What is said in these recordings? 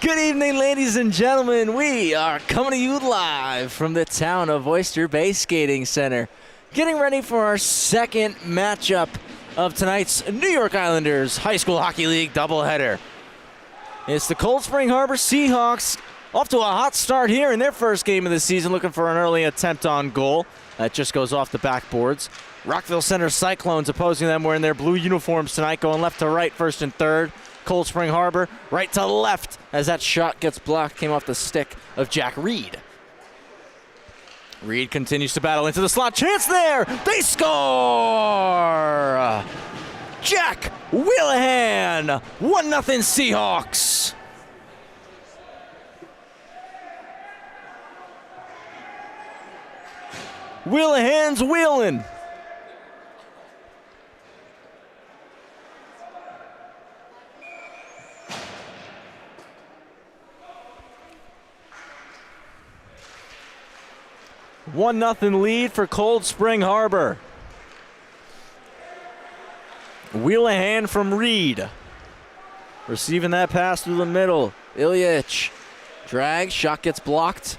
Good evening, ladies and gentlemen. We are coming to you live from the town of Oyster Bay Skating Center, getting ready for our second matchup of tonight's New York Islanders High School Hockey League doubleheader. It's the Cold Spring Harbor Seahawks off to a hot start here in their first game of the season, looking for an early attempt on goal. That just goes off the backboards. Rockville Center Cyclones opposing them, wearing their blue uniforms tonight, going left to right, first and third. Cold Spring Harbor right to left as that shot gets blocked, came off the stick of Jack Reed. Reed continues to battle into the slot. Chance there! They score! Jack Wheelahan! 1-0 Seahawks. Wheelahan's wheeling. One nothing lead for Cold Spring Harbor. Wheelahan from Reed. Receiving that pass through the middle. Ilyich drags, shot gets blocked.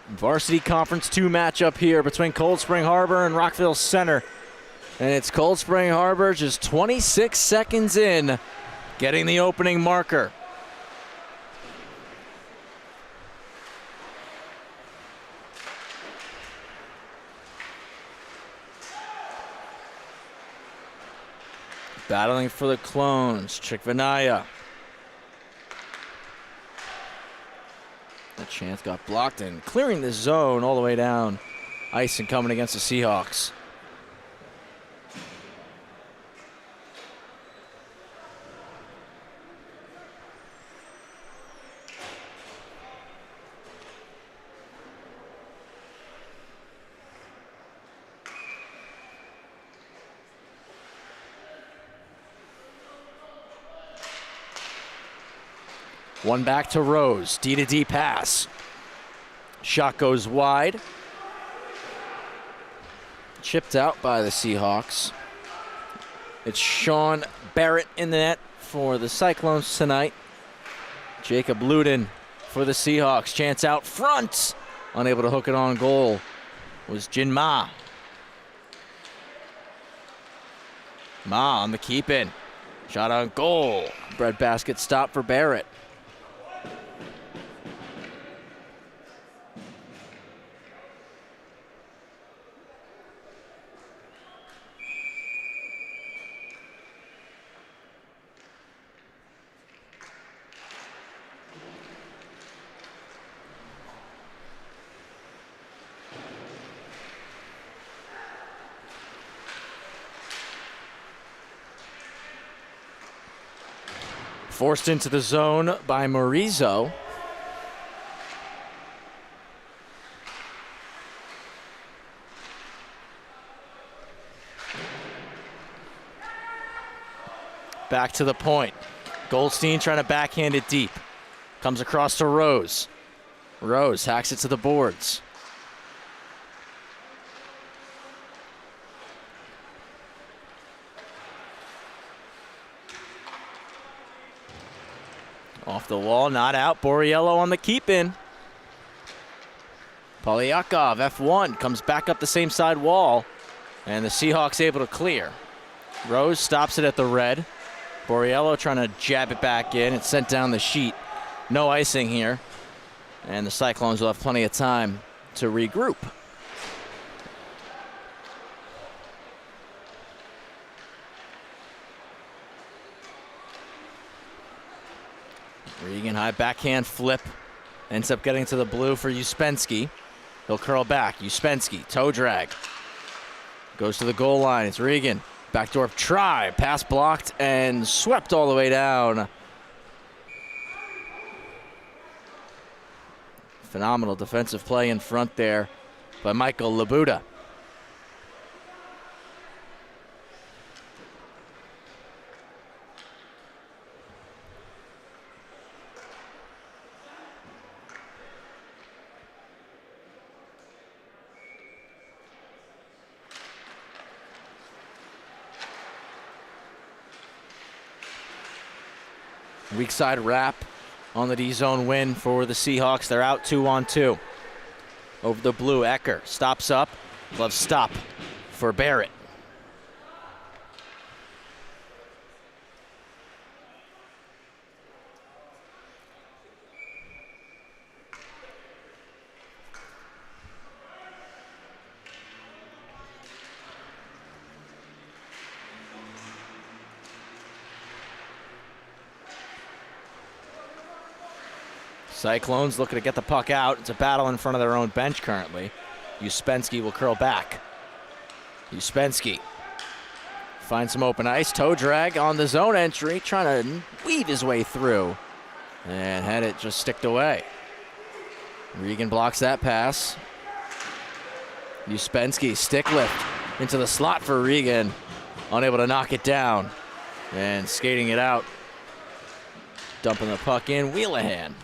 Varsity Conference 2 matchup here between Cold Spring Harbor and Rockville Center. And it's Cold Spring Harbor just 26 seconds in, getting the opening marker. Battling for the Clones, Chikvanaya. The chance got blocked and clearing the zone all the way down. Ice and coming against the Seahawks. One back to Rose, D-to-D pass. Shot goes wide. Chipped out by the Seahawks. It's Sean Barrett in the net for the Cyclones tonight. Jacob Luden for the Seahawks. Chance out front. Unable to hook it on goal was Jin Ma. Ma on the keep in. Shot on goal. Breadbasket stop for Barrett. Forced into the zone by Morizo. Back to the point. Goldstein trying to backhand it deep. Comes across to Rose. Rose hacks it to the boards. Off the wall, not out. Borriello on the keep-in. Polyakov, F1, comes back up the same side wall. And the Seahawks able to clear. Rose stops it at the red. Borriello trying to jab it back in. It's sent down the sheet. No icing here. And the Cyclones will have plenty of time to regroup. Regan high backhand flip. Ends up getting to the blue for Uspensky. He'll curl back. Uspensky, toe drag. Goes to the goal line. It's Regan. Backdoor try. Pass blocked and swept all the way down. Phenomenal defensive play in front there by Michael Labuda. Weak side wrap on the D-zone win for the Seahawks. They're out 2-on-2. Over the blue, Ecker stops up. Glove stop for Barrett. Cyclones looking to get the puck out. It's a battle in front of their own bench currently. Uspensky will curl back. Uspensky finds some open ice. Toe drag on the zone entry, trying to weave his way through. And had it just sticked away. Regan blocks that pass. Uspensky stick lift into the slot for Regan. Unable to knock it down. And skating it out. Dumping the puck in, Wheelahan.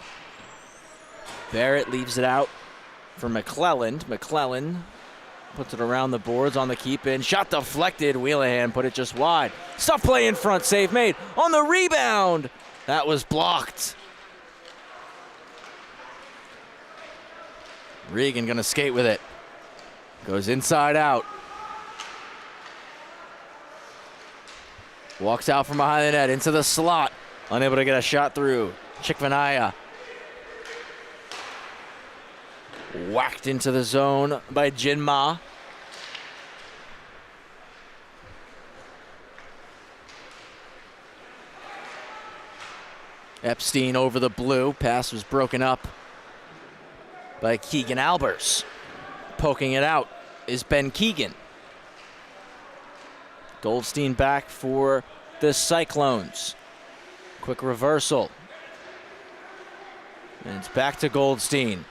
Barrett leaves it out for McClelland. McClelland puts it around the boards on the keep in. Shot deflected. Wheelahan put it just wide. Stuff play in front. Save made. On the rebound. That was blocked. Regan going to skate with it. Goes inside out. Walks out from behind the net into the slot. Unable to get a shot through. Chikvanaya. Whacked into the zone by Jinma. Epstein over the blue. Pass was broken up by Keegan Albers. Poking it out is Ben Keegan. Goldstein back for the Cyclones. Quick reversal. And it's back to Goldstein.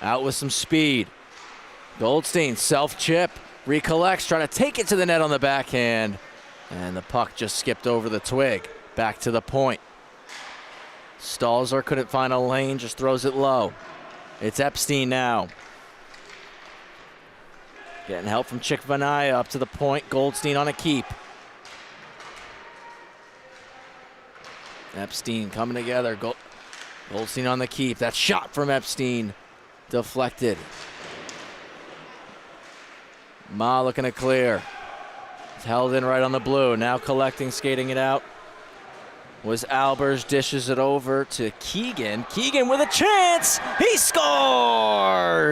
Out with some speed. Goldstein, self-chip, recollects, trying to take it to the net on the backhand. And the puck just skipped over the twig. Back to the point. Stalzer couldn't find a lane, just throws it low. It's Epstein now. Getting help from Chikvanaya up to the point. Goldstein on a keep. Epstein coming together. Goldstein on the keep. That shot from Epstein. Deflected. Ma looking to clear. It's held in right on the blue. Now collecting, skating it out. Was Albers, dishes it over to Keegan. Keegan with a chance. He scores!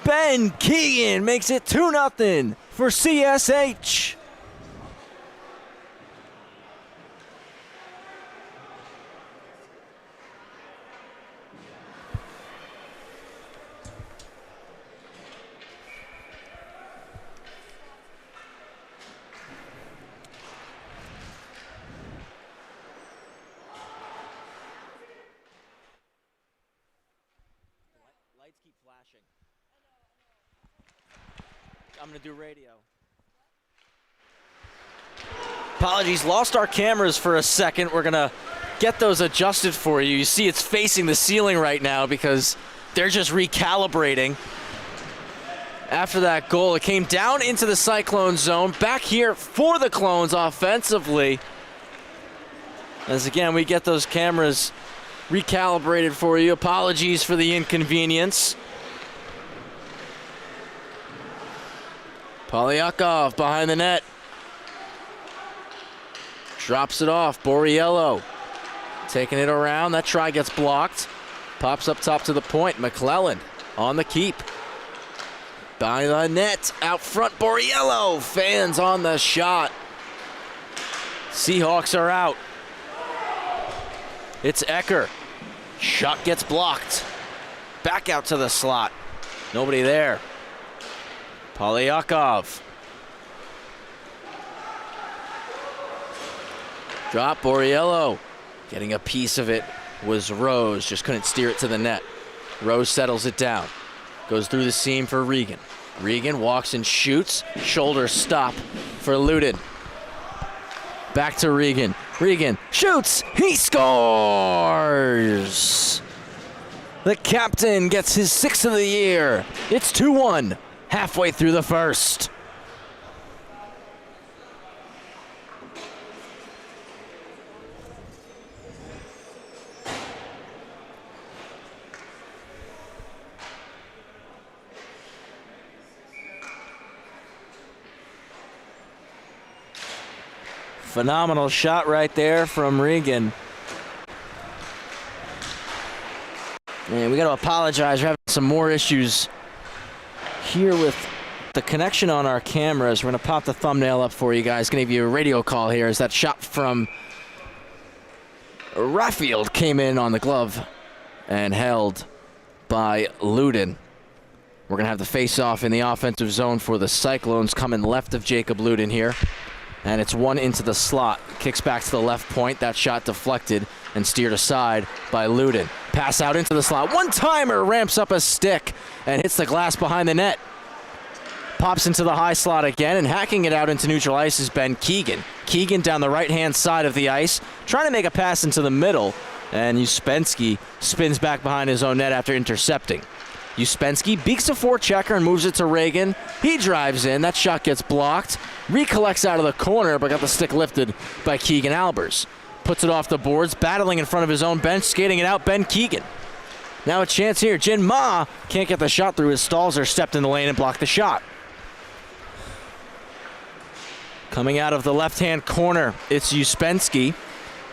Ben Keegan makes it 2-0 for CSH. I'm gonna do radio. Apologies, lost our cameras for a second. We're gonna get those adjusted for you. You see it's facing the ceiling right now because they're just recalibrating. After that goal, it came down into the Cyclone zone. Back here for the Clones offensively. As again, we get those cameras recalibrated for you. Apologies for the inconvenience. Polyakov behind the net. Drops it off. Borriello taking it around. That try gets blocked. Pops up top to the point. McClelland on the keep. By the net. Out front, Borriello. Fans on the shot. Seahawks are out. It's Ecker. Shot gets blocked. Back out to the slot. Nobody there. Polyakov. Drop, Borriello. Getting a piece of it was Rose. Just couldn't steer it to the net. Rose settles it down. Goes through the seam for Regan. Regan walks and shoots. Shoulder stop for Luden. Back to Regan. Regan shoots. He scores! The captain gets his 6th of the year. It's 2-1. Halfway through the first. Phenomenal shot right there from Regan. And we got to apologize. We're having some more issues here with the connection on our cameras. We're going to pop the thumbnail up for you guys. Going to give you a radio call here as that shot from Rockville came in on the glove and held by Luden. We're going to have the face-off in the offensive zone for the Cyclones coming left of Jacob Luden here. And it's one into the slot. Kicks back to the left point. That shot deflected and steered aside by Luden. Pass out into the slot. One-timer ramps up a stick and hits the glass behind the net. Pops into the high slot again, and hacking it out into neutral ice is Ben Keegan. Keegan down the right-hand side of the ice, trying to make a pass into the middle, and Uspensky spins back behind his own net after intercepting. Uspensky beaks a forechecker and moves it to Reagan. He drives in. That shot gets blocked. Recollects out of the corner, but got the stick lifted by Keegan Albers. Puts it off the boards, battling in front of his own bench, skating it out, Ben Keegan. Now a chance here. Jin Ma can't get the shot through. His Stalzer stepped in the lane and blocked the shot. Coming out of the left-hand corner, it's Uspensky.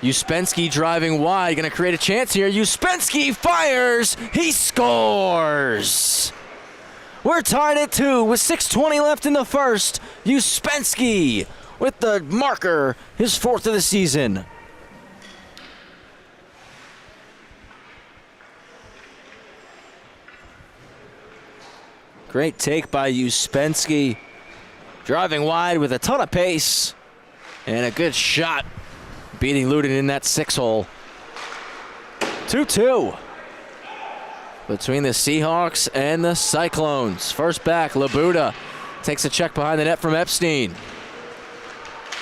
Uspensky driving wide, going to create a chance here. Uspensky fires, he scores! We're tied at 2 with 6:20 left in the first. Uspensky with the marker, his 4th of the season. Great take by Uspensky. Driving wide with a ton of pace and a good shot. Beating Luden in that 6-hole. 2-2 between the Seahawks and the Cyclones. First back, Labuda takes a check behind the net from Epstein.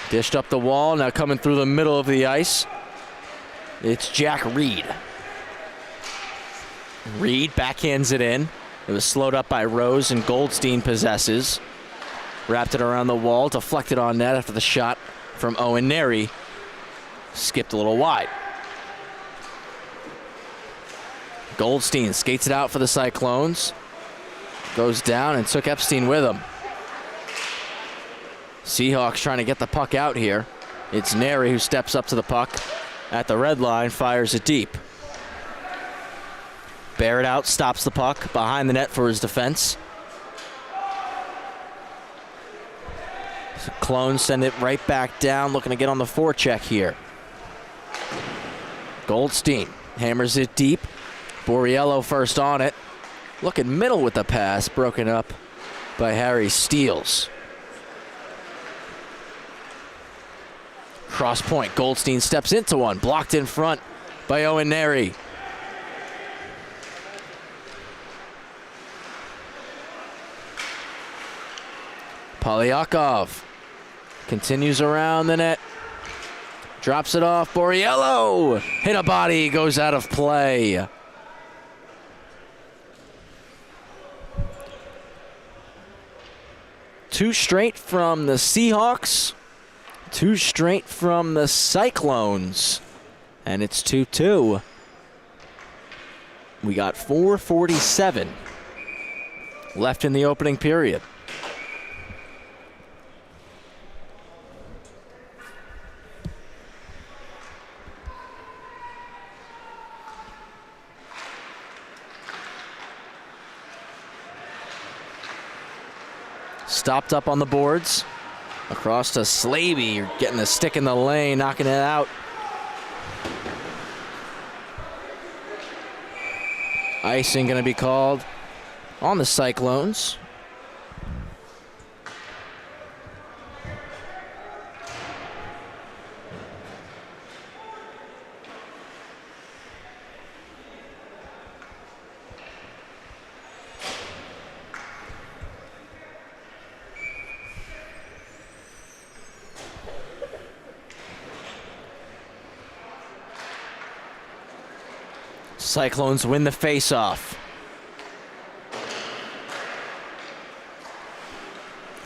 Dished up the wall, now coming through the middle of the ice. It's Jack Reed. Reed backhands it in. It was slowed up by Rose, and Goldstein possesses. Wrapped it around the wall, deflected on net after the shot from Owen Neri. Skipped a little wide. Goldstein skates it out for the Cyclones. Goes down and took Epstein with him. Seahawks trying to get the puck out here. It's Neri who steps up to the puck at the red line, fires it deep. Barrett out, stops the puck behind the net for his defense. Clones send it right back down, looking to get on the forecheck here. Goldstein hammers it deep. Borriello first on it. Looking middle with the pass, broken up by Harry Steels. Cross point, Goldstein steps into one, blocked in front by Owen Neri. Polyakov continues around the net. Drops it off. Borriello hit a body, goes out of play. Two straight from the Seahawks. Two straight from the Cyclones. And it's 2-2. We got 4:47 left in the opening period. Stopped up on the boards. Across to Slavey. You're getting the stick in the lane, knocking it out. Icing going to be called on the Cyclones. Cyclones win the face-off.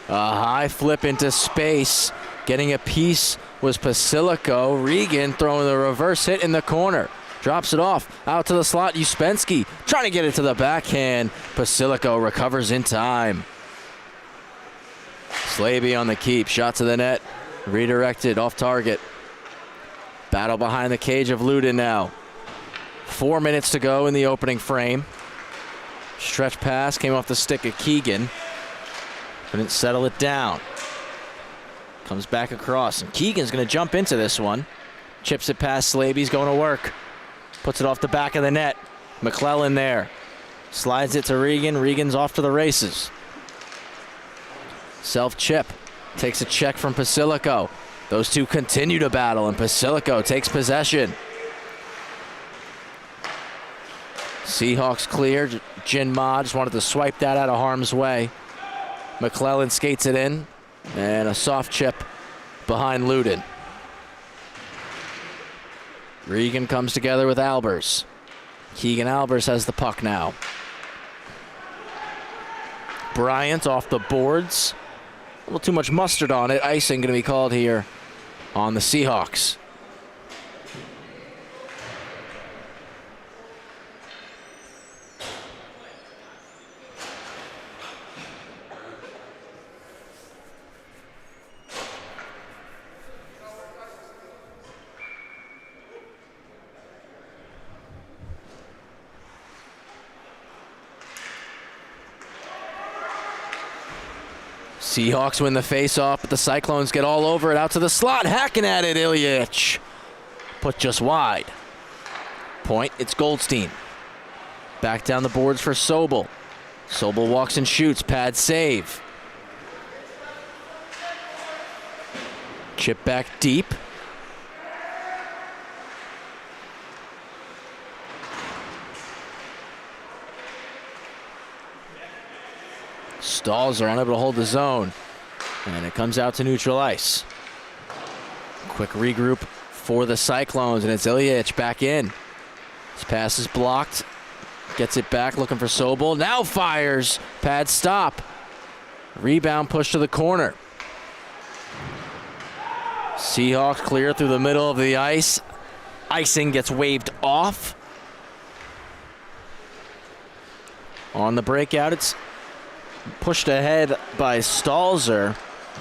A high flip into space. Getting a piece was Pasilico. Regan throwing the reverse hit in the corner. Drops it off. Out to the slot. Uspensky trying to get it to the backhand. Pasilico recovers in time. Slavey on the keep. Shot to the net Redirected off target. Battle behind the cage of Luden now. 4 minutes to go in the opening frame. Stretch pass came off the stick of Keegan. Couldn't settle it down. Comes back across, and Keegan's going to jump into this one. Chips it past Slaby's going to work. Puts it off the back of the net. McClellan there. Slides it to Regan. Regan's off to the races. Self-chip. Takes a check from Pasilico. Those two continue to battle, and Pasilico takes possession. Seahawks clear. Jin Ma just wanted to swipe that out of harm's way. McClellan skates it in, and a soft chip behind Luden. Regan comes together with Albers. Keegan Albers has the puck now. Bryant off the boards. A little too much mustard on it. Icing going to be called here on the Seahawks. Seahawks win the face-off, but the Cyclones get all over it, out to the slot, hacking at it, Ilyich. Put just wide. Point, it's Goldstein. Back down the boards for Sobel. Sobel walks and shoots, pad save. Chip back deep. Stalls are unable to hold the zone, and it comes out to neutral ice. Quick regroup for the Cyclones, and it's Ilyich back in. His pass is blocked. Gets it back, looking for Sobel. Now fires. Pad stop. Rebound push to the corner. Seahawks clear through the middle of the ice. Icing gets waved off. On the breakout, it's pushed ahead by Stalzer.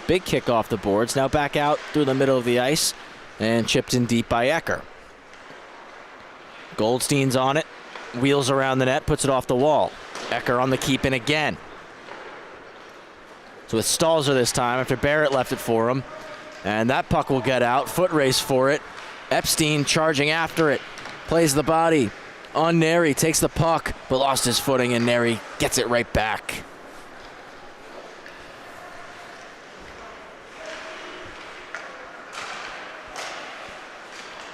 Big kick off the boards. Now back out through the middle of the ice and chipped in deep by Ecker. Goldstein's on it. Wheels around the net, puts it off the wall. Ecker on the keep in again. So it's Stalzer this time after Barrett left it for him. And that puck will get out. Foot race for it. Epstein charging after it. Plays the body on Neri. Takes the puck, but lost his footing, and Neri gets it right back.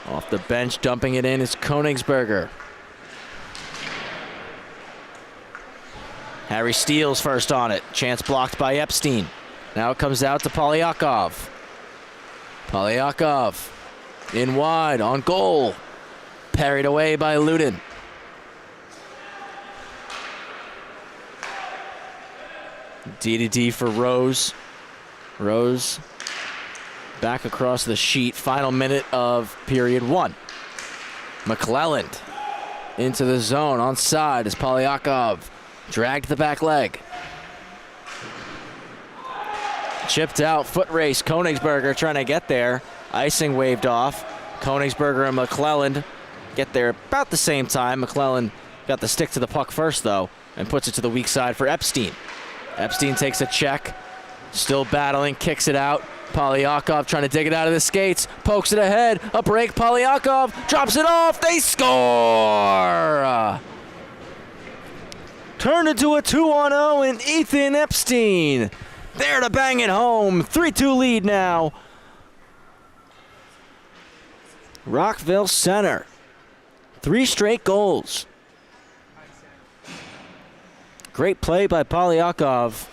Off the bench, dumping it in is Königsberger. Harry Steele's first on it. Chance blocked by Epstein. Now it comes out to Polyakov. Polyakov in wide, on goal. Parried away by Luden. D for Rose. Rose back across the sheet. Final minute of period one. McClelland into the zone. Onside as Polyakov dragged the back leg. Chipped out, foot race. Königsberger trying to get there. Icing waved off. Königsberger and McClelland get there about the same time. McClelland got the stick to the puck first, though, and puts it to the weak side for Epstein. Epstein takes a check. Still battling, kicks it out. Polyakov trying to dig it out of the skates. Pokes it ahead. A break. Polyakov drops it off. They score! Turned into a 2-on-0, and Ethan Epstein there to bang it home. 3-2 lead now. Rockville Center. 3 straight goals. Great play by Polyakov.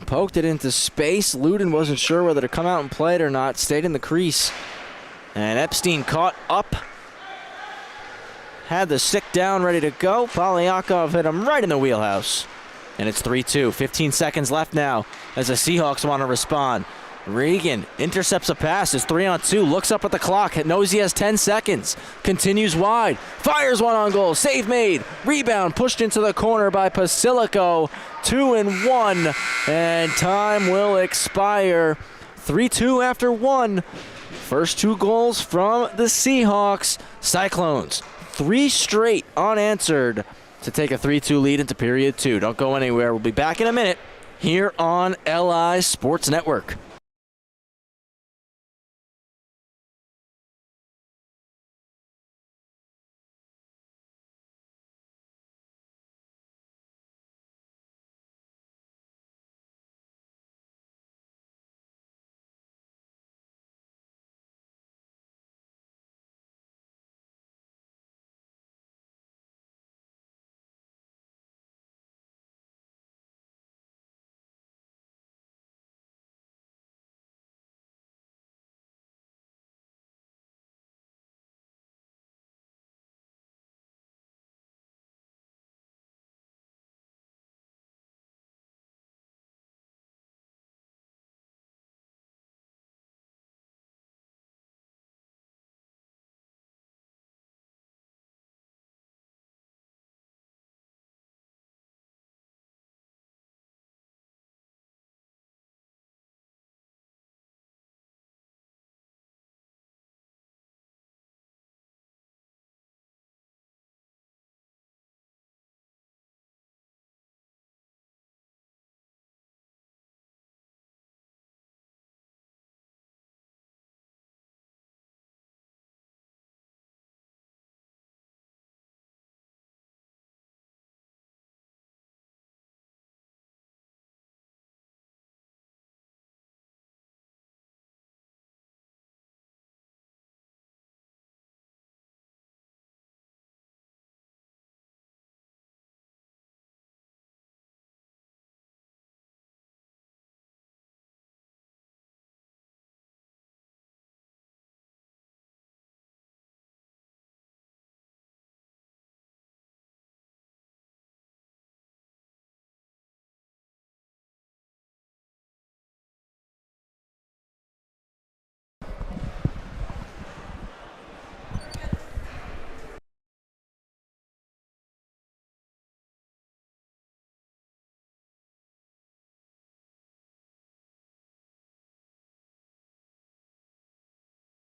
Poked it into space. Luden wasn't sure whether to come out and play it or not. Stayed in the crease. And Epstein caught up. Had the stick down, ready to go. Polyakov hit him right in the wheelhouse. And it's 3-2. 15 seconds left now as the Seahawks want to respond. Regan intercepts a pass, is 3-on-2, looks up at the clock, knows he has 10 seconds, continues wide, fires one on goal, save made, rebound pushed into the corner by Pasilico, 2-1, and time will expire. 3-2 after one. First 2 goals from the Seahawks. Cyclones, 3 straight unanswered to take a 3-2 lead into period 2. Don't go anywhere. We'll be back in a minute here on LI Sports Network.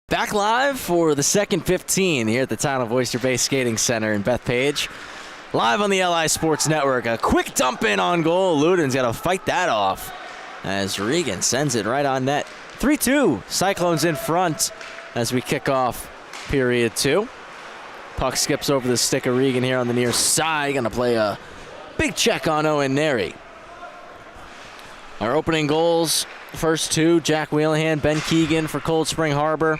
Back live for the second 15 here at the Town of Oyster Bay Skating Center in Bethpage. Live on the LI Sports Network. A quick dump in on goal. Luden's got to fight that off as Regan sends it right on net. 3-2. Cyclones in front as we kick off period 2. Puck skips over the stick of Regan here on the near side. Going to play a big check on Owen Neri. Our opening goals, first 2, Jack Wheelahan, Ben Keegan for Cold Spring Harbor.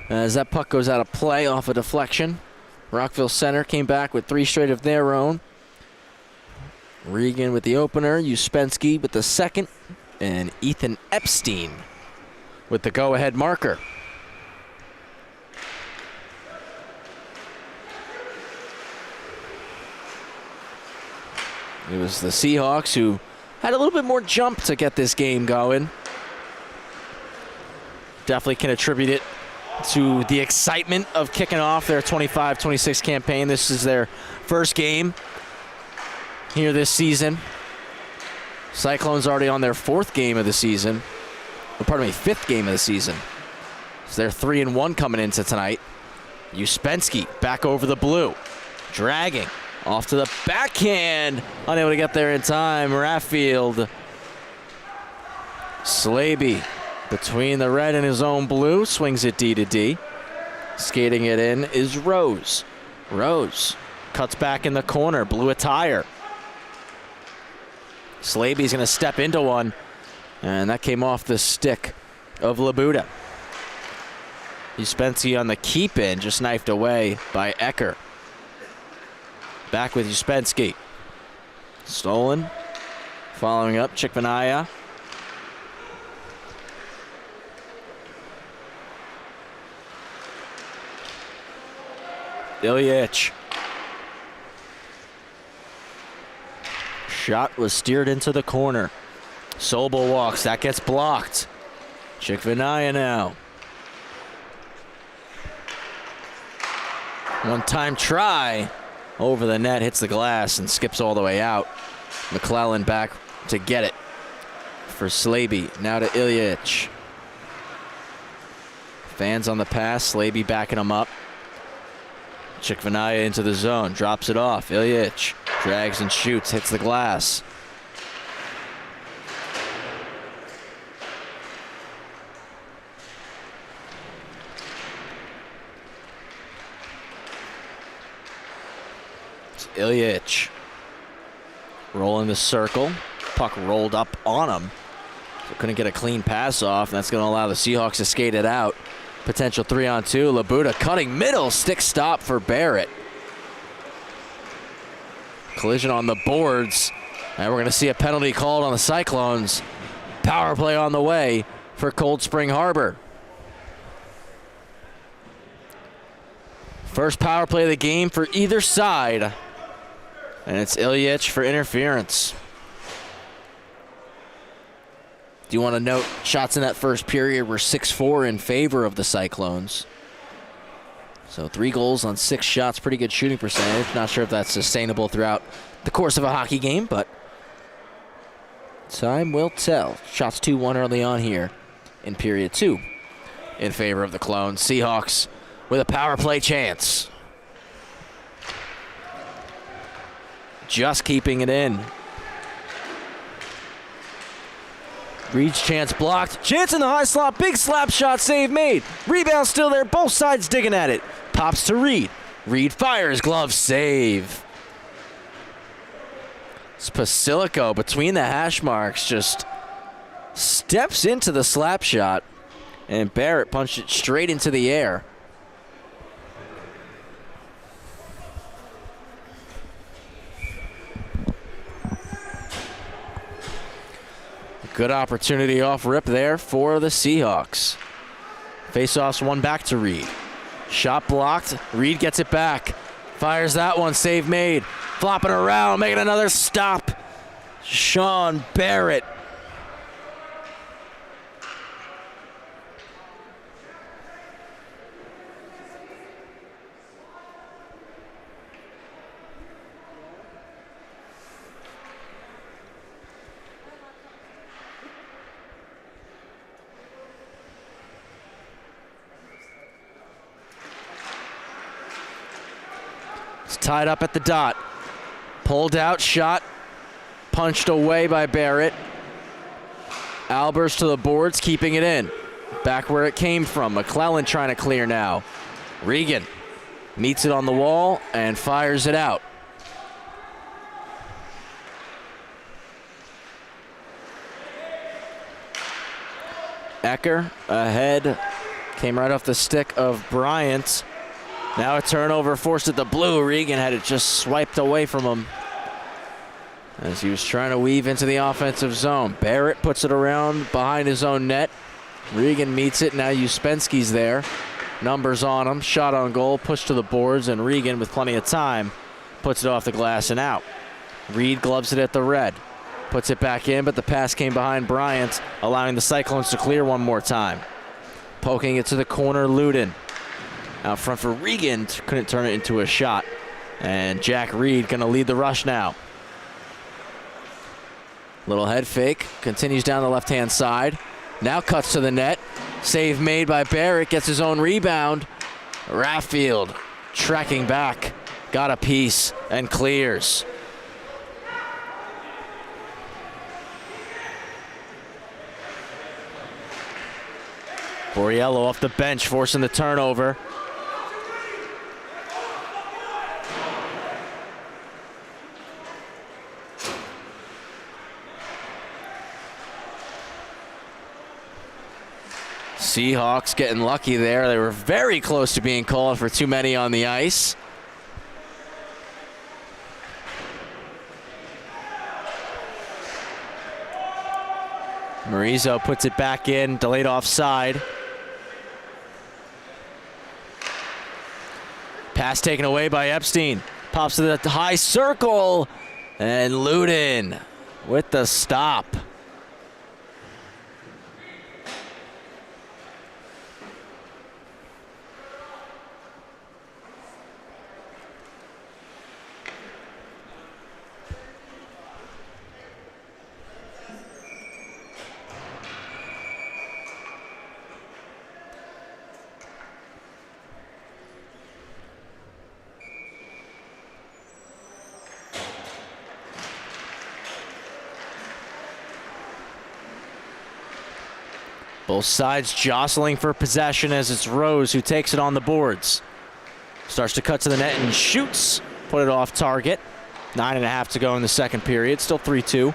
As that puck goes out of play off a deflection. Rockville Center came back with 3 straight of their own. Regan with the opener, Uspensky with the second, and Ethan Epstein with the go-ahead marker. It was the Seahawks who had a little bit more jump to get this game going. Definitely can attribute it to the excitement of kicking off their 25-26 campaign. This is their first game here this season. Cyclones already on their 4th game of the season. Or pardon me, 5th game of the season. So they're 3-1 coming into tonight. Uspensky back over the blue. Dragging off to the backhand. Unable to get there in time. Raffield. Slaby between the red and his own blue. Swings it D to D. Skating it in is Rose. Rose cuts back in the corner. Blue attire. Slaby's going to step into one. And that came off the stick of Labuda. Uspensky on the keep in. Just knifed away by Ecker. Back with Uspensky. Stolen. Following up, Chikvanaya. Ilyich. Shot was steered into the corner. Sobel walks. That gets blocked. Chickvanaya now. One-time try over the net, hits the glass and skips all the way out. McClellan back to get it for Slaby. Now to Ilyich. Fans on the pass, Slaby backing him up. Chickvanaya into the zone, drops it off. Ilyich drags and shoots, hits the glass. Ilyich rolling the circle. Puck rolled up on him. So couldn't get a clean pass off, and that's going to allow the Seahawks to skate it out. Potential 3-on-2. Labuda cutting middle. Stick stop for Barrett. Collision on the boards. And we're going to see a penalty called on the Cyclones. Power play on the way for Cold Spring Harbor. First power play of the game for either side. And it's Ilyich for interference. Do you want to note shots in that first period were 6-4 in favor of the Cyclones. So 3 goals on 6 shots, pretty good shooting percentage. Not sure if that's sustainable throughout the course of a hockey game, but time will tell. Shots 2-1 early on here in period 2 in favor of the Clones. Seahawks with a power play chance. Just keeping it in. Reed's chance blocked. Chance in the high slot. Big slap shot. Save made. Rebound still there. Both sides digging at it. Pops to Reed. Reed fires. Glove save. Spasilico between the hash marks just steps into the slap shot. And Barrett punched it straight into the air. Good opportunity off rip there for the Seahawks. Faceoffs one back to Reed. Shot blocked. Reed gets it back. Fires that one. Save made. Flopping around, making another stop. Sean Barrett. Tied up at the dot. Pulled out, shot, punched away by Barrett. Albers to the boards, keeping it in. Back where it came from. McClellan trying to clear now. Regan meets it on the wall and fires it out. Ecker ahead. Came right off the stick of Bryant. Now a turnover forced at the blue. Regan had it just swiped away from him as he was trying to weave into the offensive zone. Barrett puts it around behind his own net. Regan meets it. Now Uspensky's there. Numbers on him. Shot on goal. Push to the boards. And Regan, with plenty of time, puts it off the glass and out. Reed gloves it at the red. Puts it back in, but the pass came behind Bryant, allowing the Cyclones to clear one more time. Poking it to the corner, Luden. Out front for Regan, couldn't turn it into a shot. And Jack Reed gonna lead the rush now. Little head fake, continues down the left-hand side. Now cuts to the net. Save made by Barrett, gets his own rebound. Raffield tracking back, got a piece and clears. Borriello off the bench, forcing the turnover. Seahawks getting lucky there. They were very close to being called for too many on the ice. Marizo puts it back in, delayed offside. Pass taken away by Epstein. Pops to the high circle, and Luden with the stop. Both sides jostling for possession as it's Rose who takes it on the boards. Starts to cut to the net and shoots. Put it off target. 9.5 to go in the second period. Still 3-2.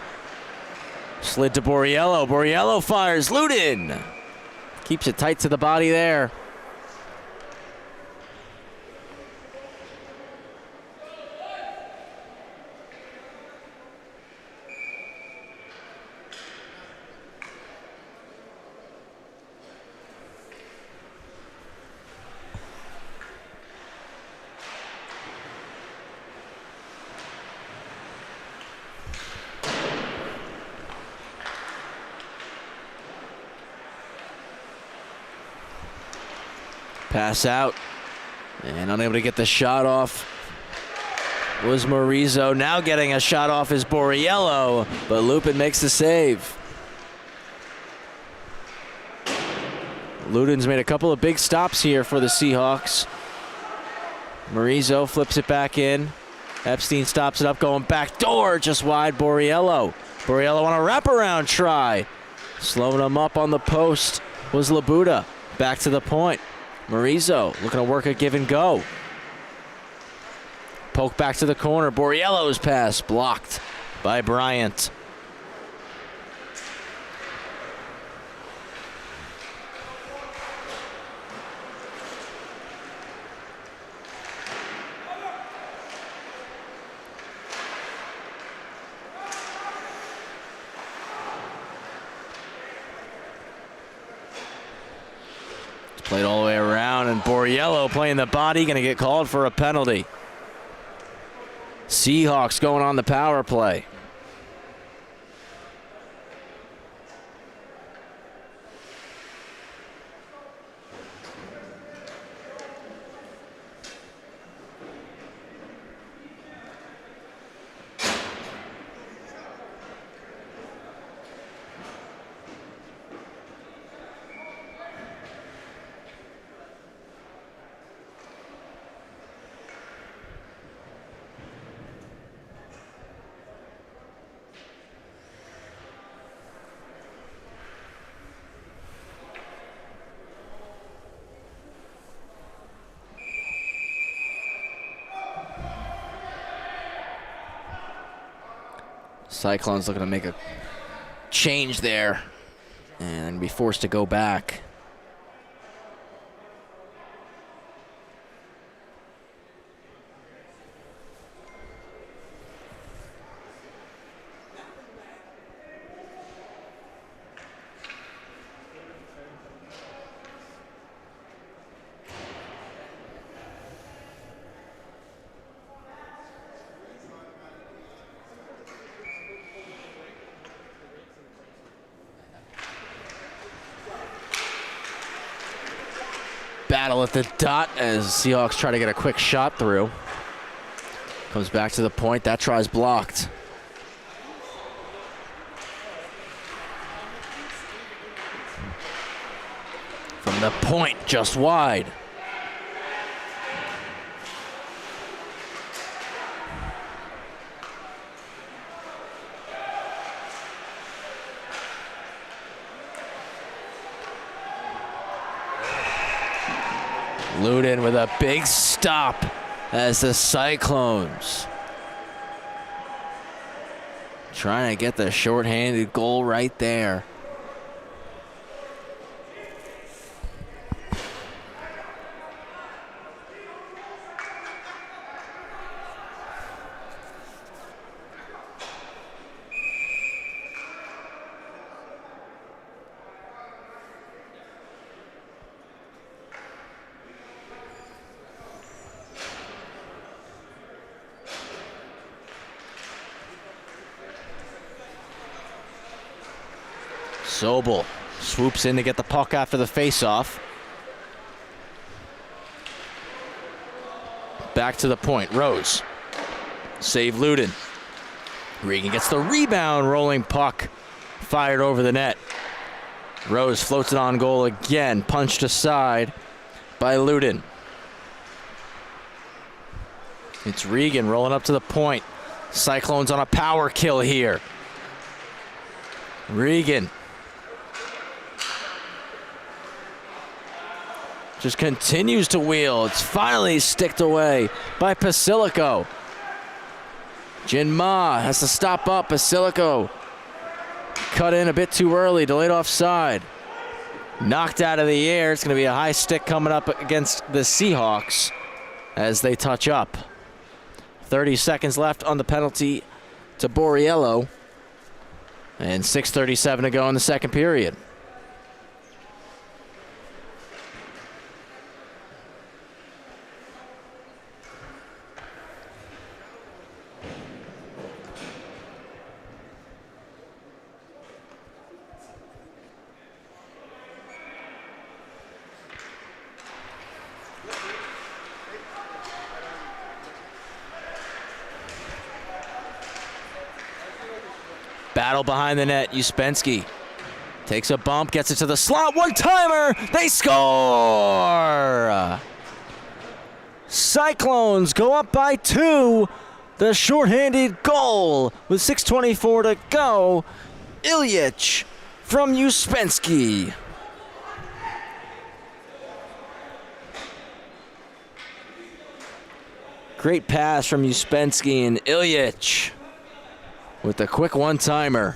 Slid to Borriello. Borriello fires. Ludin keeps it tight to the body there. Pass out, and unable to get the shot off was Morizo. Now getting a shot off is Borriello, but Lupin makes the save. Ludin's made a couple of big stops here for the Seahawks. Morizo flips it back in. Epstein stops it up, going back door, just wide. Borriello. Borriello on a wraparound try. Slowing him up on the post was Labuda. Back to the point. Morizo looking to work a give and go. Poke back to the corner. Borriello's pass blocked by Bryant. Played all the way around, and Borriello playing the body, going to get called for a penalty. Seahawks going on the power play. Cyclones looking to make a change there and be forced to go back. Battle at the dot as Seahawks try to get a quick shot through. Comes back to the point. That try's blocked. From the point, just wide. Ludin with a big stop as the Cyclones trying to get the shorthanded goal right there. Sobel swoops in to get the puck after the faceoff. Back to the point. Rose. Save Ludin. Regan gets the rebound. Rolling puck. Fired over the net. Rose floats it on goal again. Punched aside by Ludin. It's Regan rolling up to the point. Cyclones on a power kill here. Regan just continues to wheel. It's finally sticked away by Basilico. Jin Ma has to stop up. Basilico cut in a bit too early, delayed offside. Knocked out of the air. It's going to be a high stick coming up against the Seahawks as they touch up. 30 seconds left on the penalty to Borriello. And 6:37 to go in the second period. Battle behind the net. Uspensky takes a bump, gets it to the slot. One-timer. They score! Cyclones go up by 2. The shorthanded goal with 6:24 to go. Ilyich from Uspensky. Great pass from Uspensky, and Ilyich with a quick one-timer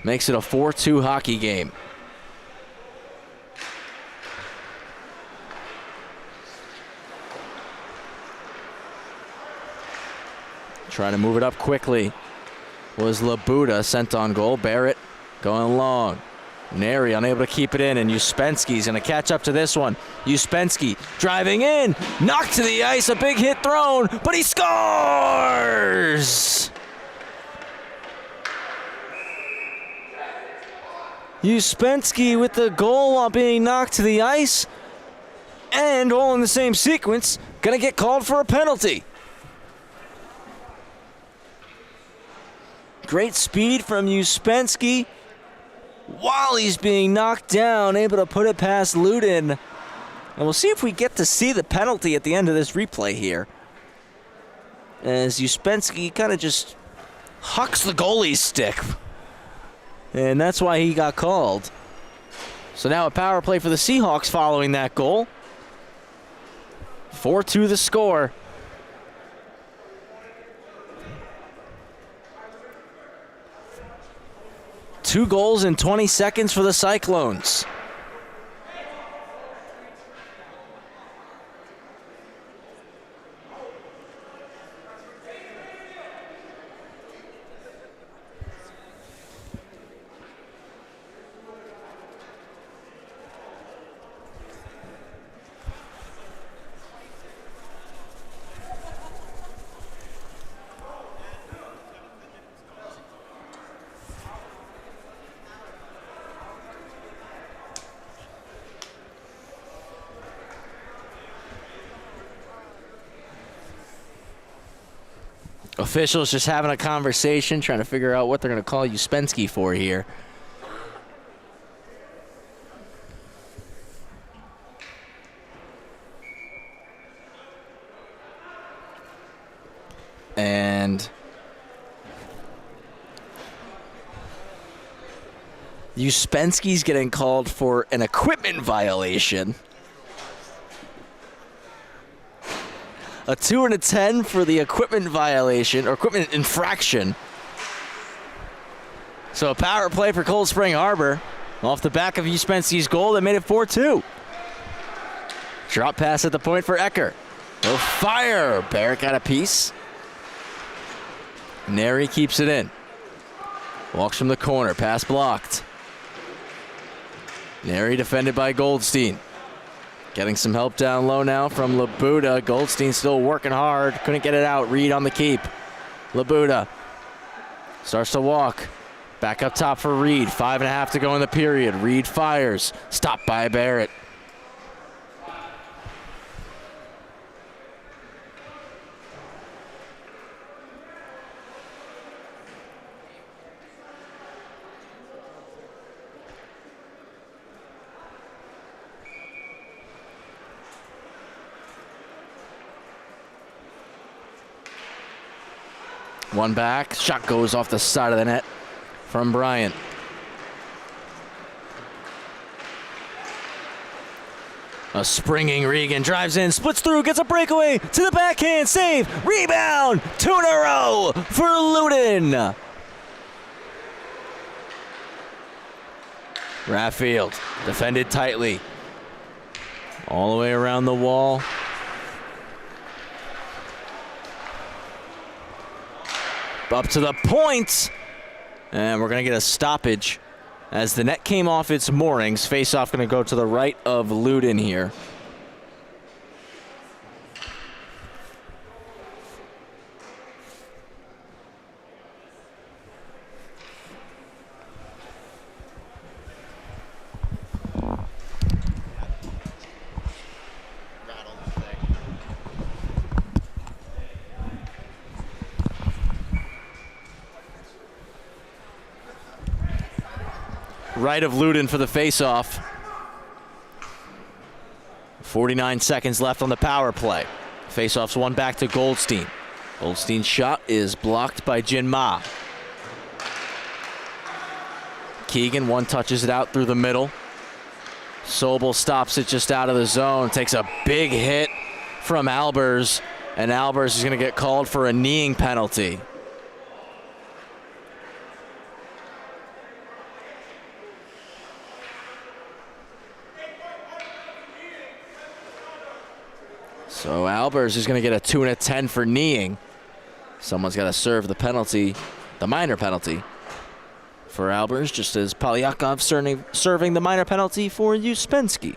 makes it a 4-2 hockey game. Trying to move it up quickly was Labuda, sent on goal. Barrett going long. Neri unable to keep it in, and Uspensky's going to catch up to this one. Uspensky driving in, knocked to the ice, a big hit thrown, but he scores! Uspensky with the goal while being knocked to the ice, and all in the same sequence, going to get called for a penalty. Great speed from Uspensky while he's being knocked down, able to put it past Ludin. And we'll see if we get to see the penalty at the end of this replay here, as Uspensky kind of just hucks the goalie's stick. And that's why he got called. So now a power play for the Seahawks following that goal. 4-2 the score. Two goals in 20 seconds for the Cyclones. Officials just having a conversation, trying to figure out what they're going to call Uspensky for here. And Uspensky's getting called for an equipment violation. A 2 and a 10 for the equipment violation, or equipment infraction. So a power play for Cold Spring Harbor. Off the back of Uspensky's goal, that made it 4-2. Drop pass at the point for Ecker. Oh, fire! Barrett got a piece. Neri keeps it in. Walks from the corner, pass blocked. Neri defended by Goldstein. Getting some help down low now from Labuda. Goldstein still working hard. Couldn't get it out. Reed on the keep. Labuda starts to walk. Back up top for Reed. 5.5 to go in the period. Reed fires. Stopped by Barrett. One back, shot goes off the side of the net from Bryant. A springing Regan drives in, splits through, gets a breakaway to the backhand, save, rebound, 2 in a row for Luden. Rathfield defended tightly. All the way around the wall. Up to the point. And we're going to get a stoppage as the net came off its moorings. Face-off going to go to the right of Luden here. Right of Luden for the face-off. 49 seconds left on the power play. Face-off's one back to Goldstein. Goldstein's shot is blocked by Jin Ma. Keegan one touches it out through the middle. Sobel stops it just out of the zone. Takes a big hit from Albers. And Albers is going to get called for a kneeing penalty. So Albers is going to get a 2 and a 10 for kneeing. Someone's got to serve the penalty, the minor penalty for Albers, just as Polyakov serving the minor penalty for Uspensky.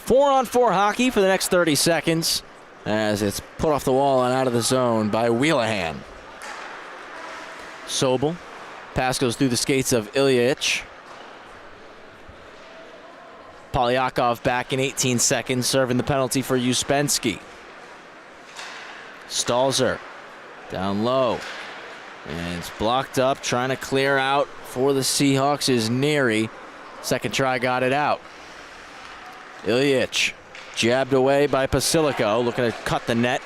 Four-on-four hockey for the next 30 seconds as it's put off the wall and out of the zone by Wheelahan. Sobel. Pass goes through the skates of NYIHSHL. Polyakov back in 18 seconds, serving the penalty for Uspensky. Stalzer down low. And it's blocked up, trying to clear out for the Seahawks is Neary. Second try got it out. NYIHSHL jabbed away by Pasilico, looking to cut the net.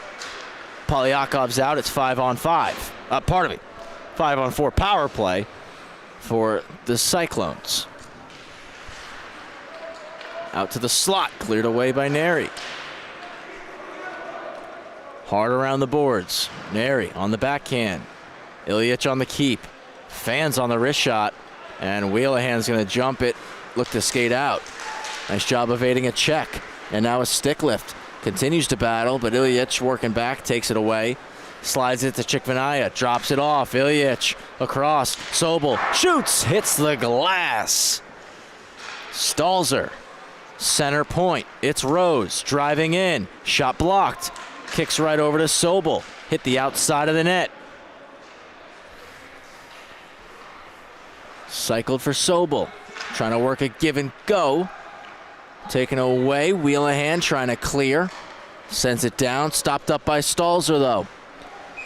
Polyakov's out. It's 5-on-5. 5-on-4 power play for the Cyclones. Out to the slot, cleared away by Neary. Hard around the boards. Neary on the backhand. NYIHSHL on the keep. Fans on the wrist shot, and Wheelahan's going to jump it, look to skate out. Nice job evading a check. And now a stick lift. Continues to battle, but NYIHSHL working back, takes it away. Slides it to Chikvanaya, drops it off. NYIHSHL across. Sobel shoots, hits the glass. Stalzer, center point. It's Rose driving in. Shot blocked. Kicks right over to Sobel. Hit the outside of the net. Cycled for Sobel. Trying to work a give and go. Taken away, Wheelahan trying to clear. Sends it down, stopped up by Stalzer though.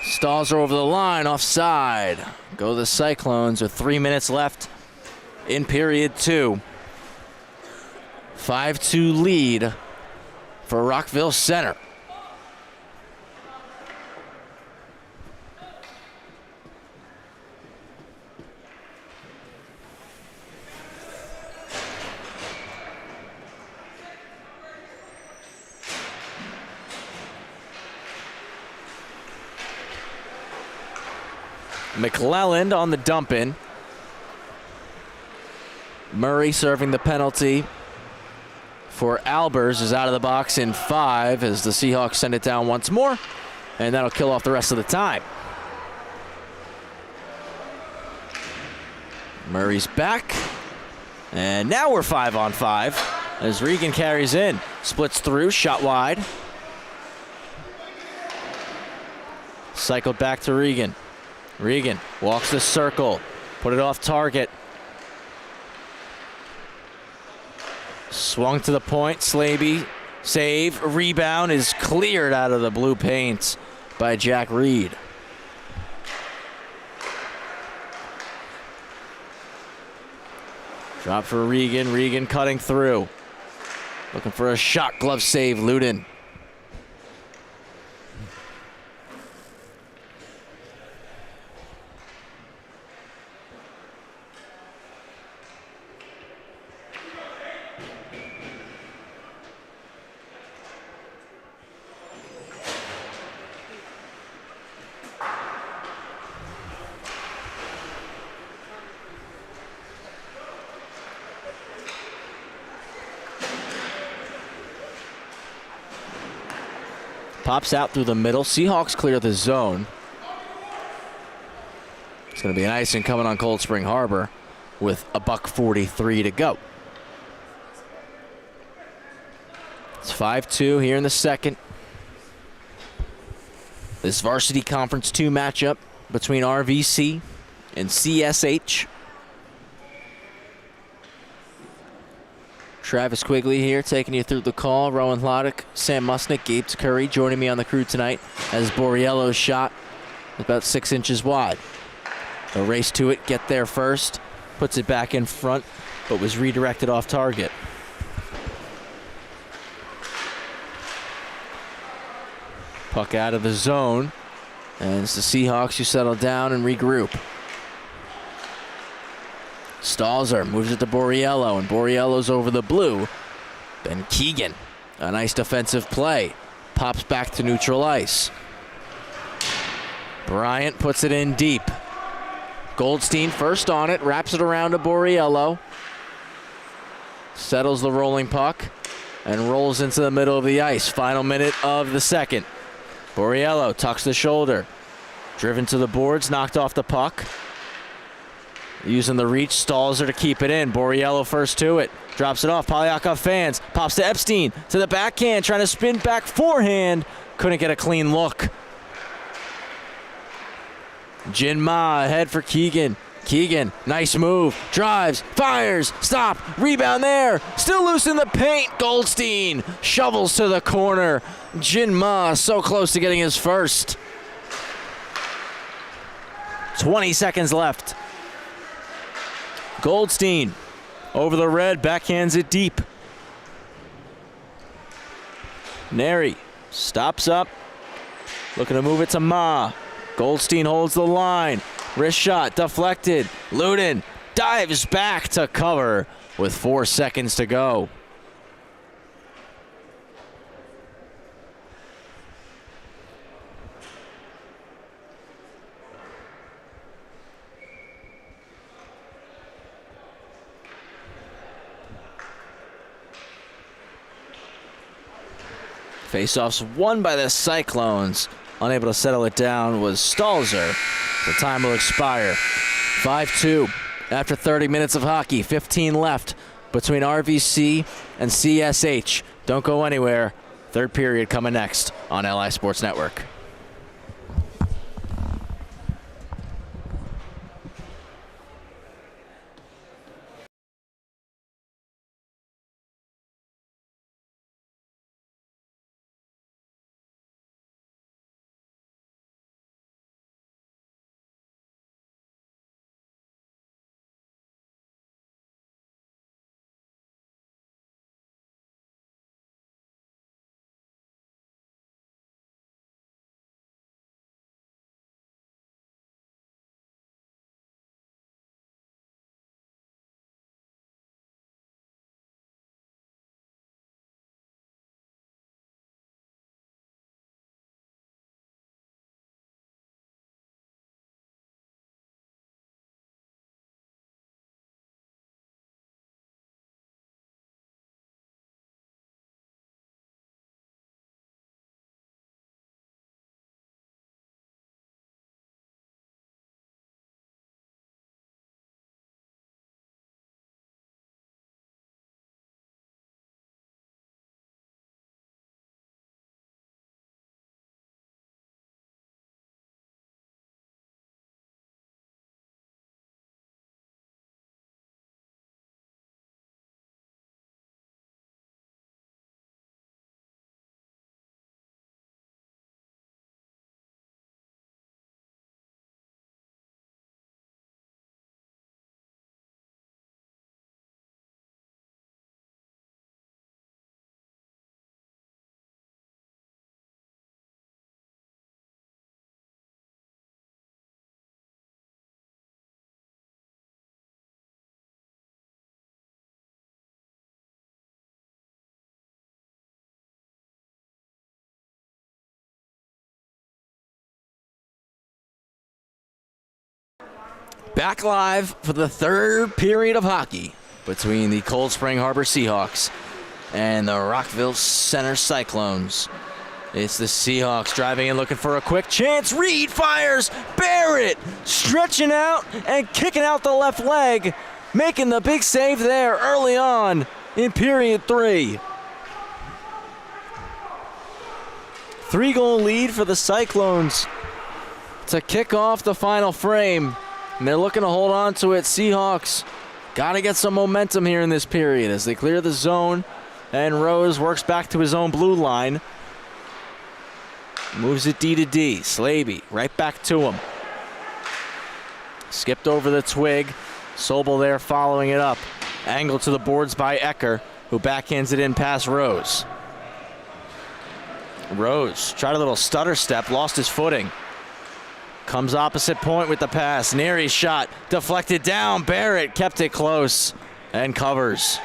Stalzer over the line, offside. Go the Cyclones with 3 minutes left in period 2. 5-2 lead for Rockville Center. McClelland on the dump in. Murray serving the penalty for Albers is out of the box in 5 as the Seahawks send it down once more, and that'll kill off the rest of the time. Murray's back, and now we're 5-on-5 as Regan carries in, splits through, shot wide. Cycled back to Regan. Regan walks the circle, put it off target. Swung to the point, Slaby Save, rebound is cleared out of the blue paint by Jack Reed. Drop for Regan. Regan cutting through. Looking for a shot. Glove save. Luden. Pops out through the middle. Seahawks clear the zone. It's going to be an icing coming on Cold Spring Harbor with $1:43 to go. It's 5-2 here in the second. This Varsity Conference 2 matchup between RVC and CSH. Travis Quigley here taking you through the call. Rowan Loddick, Sam Musnick, Gabe Curry joining me on the crew tonight as Borriello's shot is about 6 inches wide. They'll race to it, get there first, puts it back in front, but was redirected off target. Puck out of the zone, and it's the Seahawks who settle down and regroup. Stalzer moves it to Borriello, and Borriello's over the blue. Ben Keegan, a nice defensive play. Pops back to neutral ice. Bryant puts it in deep. Goldstein first on it, wraps it around to Borriello. Settles the rolling puck and rolls into the middle of the ice. Final minute of the second. Borriello tucks the shoulder. Driven to the boards, knocked off the puck. Using the reach, Stalzer to keep it in. Borriello first to it. Drops it off. Polyakov fans. Pops to Epstein. To the backhand. Trying to spin back forehand. Couldn't get a clean look. Jin Ma ahead for Keegan. Keegan, nice move. Drives. Fires. Stop. Rebound there. Still loose in the paint. Goldstein shovels to the corner. Jin Ma so close to getting his first. 20 seconds left. Goldstein over the red, backhands it deep. Neri stops up, looking to move it to Ma. Goldstein holds the line. Wrist shot deflected. Luden dives back to cover with 4 seconds to go. Faceoffs won by the Cyclones. Unable to settle it down was Stalzer. The time will expire. 5-2 after 30 minutes of hockey. 15 left between RVC and CSH. Don't go anywhere. Third period coming next on LI Sports Network. Back live for the third period of hockey between the Cold Spring Harbor Seahawks and the Rockville Center Cyclones. It's the Seahawks driving in, looking for a quick chance. Reed fires. Barrett stretching out and kicking out the left leg, making the big save there early on in period 3. 3-goal lead for the Cyclones to kick off the final frame, and they're looking to hold on to it. Seahawks got to get some momentum here in this period as they clear the zone, and Rose works back to his own blue line. Moves it D to D. Slaby right back to him. Skipped over the twig. Sobel there following it up. Angled to the boards by Ecker, who backhands it in past Rose. Rose tried a little stutter step, lost his footing. Comes opposite point with the pass. Neary's shot deflected down. Barrett kept it close and covers.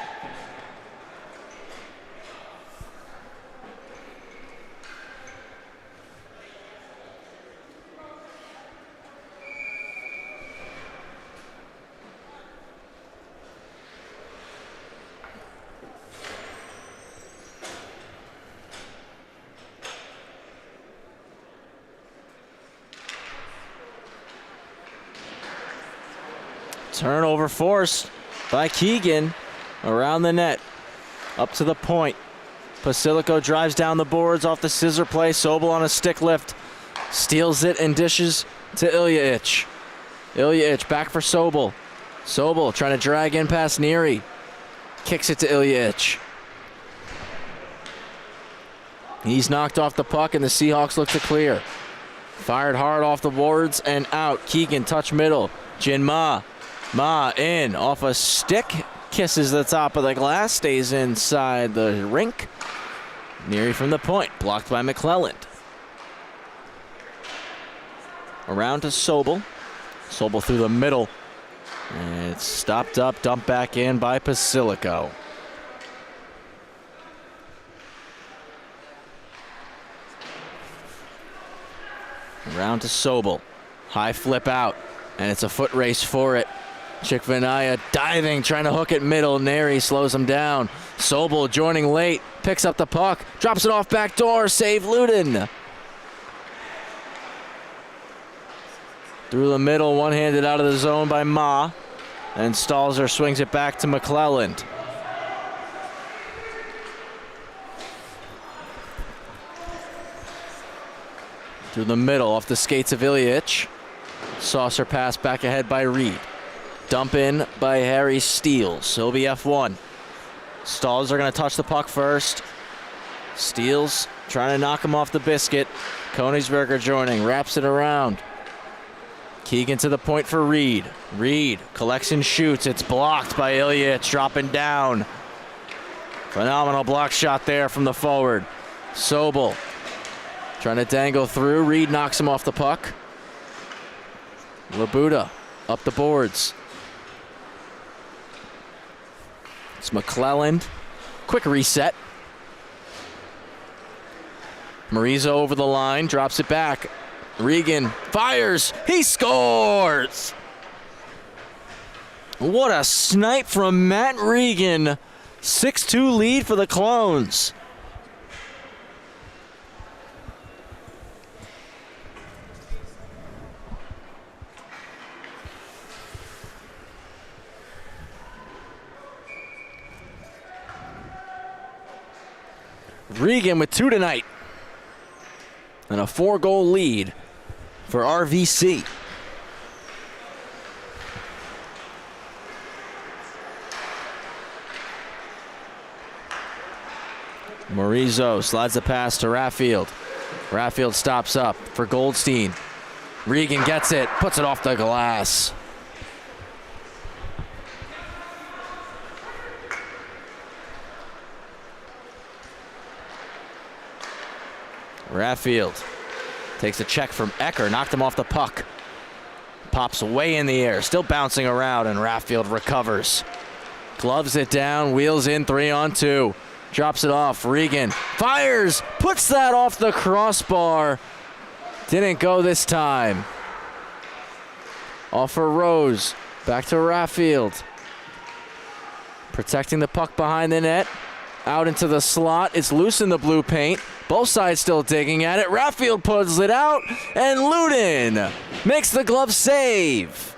Turnover forced by Keegan around the net. Up to the point. Basilico drives down the boards off the scissor play. Sobel on a stick lift. Steals it and dishes to NYIHSHL. NYIHSHL back for Sobel. Sobel trying to drag in past Neary. Kicks it to NYIHSHL. He's knocked off the puck and the Seahawks look to clear. Fired hard off the boards and out. Keegan touch middle. Jin Ma. Ma in off a stick, kisses the top of the glass, stays inside the rink. Neary from the point, blocked by McClelland. Around to Sobel. Sobel through the middle. And it's stopped up, dumped back in by Basilico. Around to Sobel. High flip out, and it's a foot race for it. Chickvanaya diving, trying to hook it middle. Neary slows him down. Sobel joining late, picks up the puck, drops it off back door, save Luden. Through the middle, one-handed out of the zone by Ma. And Stalzer swings it back to McClelland. Through the middle, off the skates of NYIHSHL. Saucer pass back ahead by Reed. Dump in by Harry Steels. He'll be F1. Stalls are going to touch the puck first. Steels trying to knock him off the biscuit. Konigsberger joining, wraps it around. Keegan to the point for Reed. Reed collects and shoots. It's blocked by NYIHSHL, dropping down. Phenomenal block shot there from the forward. Sobel trying to dangle through. Reed knocks him off the puck. Labuda up the boards. It's McClelland. Quick reset. Marizo over the line, drops it back. Regan fires. He scores! What a snipe from Matt Regan. 6-2 lead for the Clones. Regan with 2 tonight. And a 4-goal lead for RVC. Marizo slides the pass to Raffield. Raffield stops up for Goldstein. Regan gets it, puts it off the glass. Raffield takes a check from Ecker, knocked him off the puck. Pops way in the air, still bouncing around, and Raffield recovers. Gloves it down, wheels in 3-on-2. Drops it off, Regan fires, puts that off the crossbar. Didn't go this time. Off for Rose. Back to Raffield. Protecting the puck behind the net. Out into the slot. It's loose in the blue paint. Both sides still digging at it. Raffield pulls it out. And Luden makes the glove save.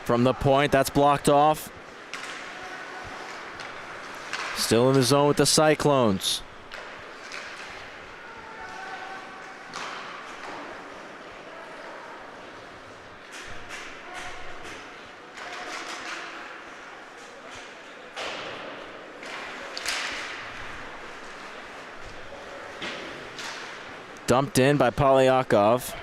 From the point, that's blocked off. Still in the zone with the Cyclones. Dumped in by Polyakov.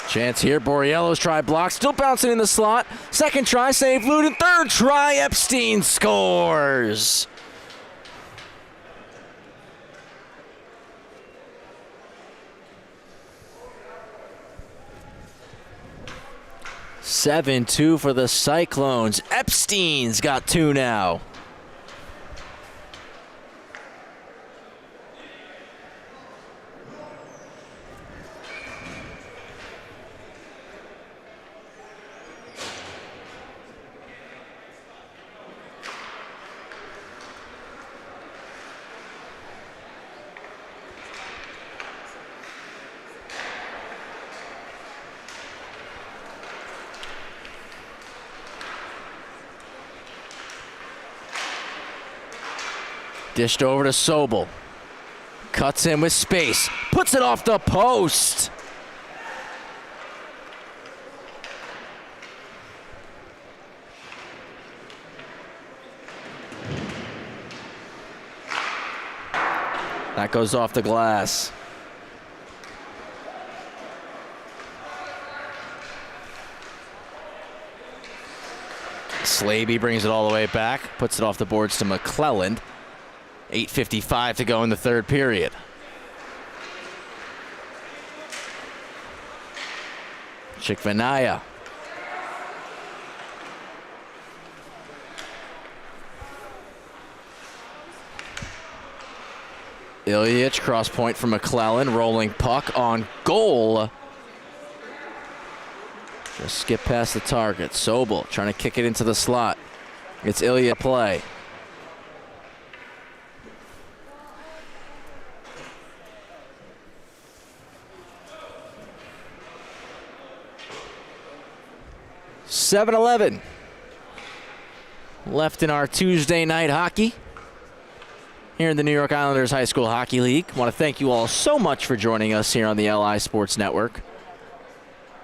Chance here, Borriello's try block, still bouncing in the slot. Second try, save Luden. Third try, Epstein scores. (7-2) for the Cyclones. Epstein's got 2 now. Dished over to Sobel. Cuts in with space. Puts it off the post. That goes off the glass. Slaby brings it all the way back. Puts it off the boards to McClelland. 8:55 to go in the third period. Chikvanaya. Ilyich, cross point from McClellan, rolling puck on goal. Just skip past the target. Sobel trying to kick it into the slot. It's Ilyich play. (7:11) left in our Tuesday night hockey here in the New York Islanders High School Hockey League. I want to thank you all so much for joining us here on the LI Sports Network.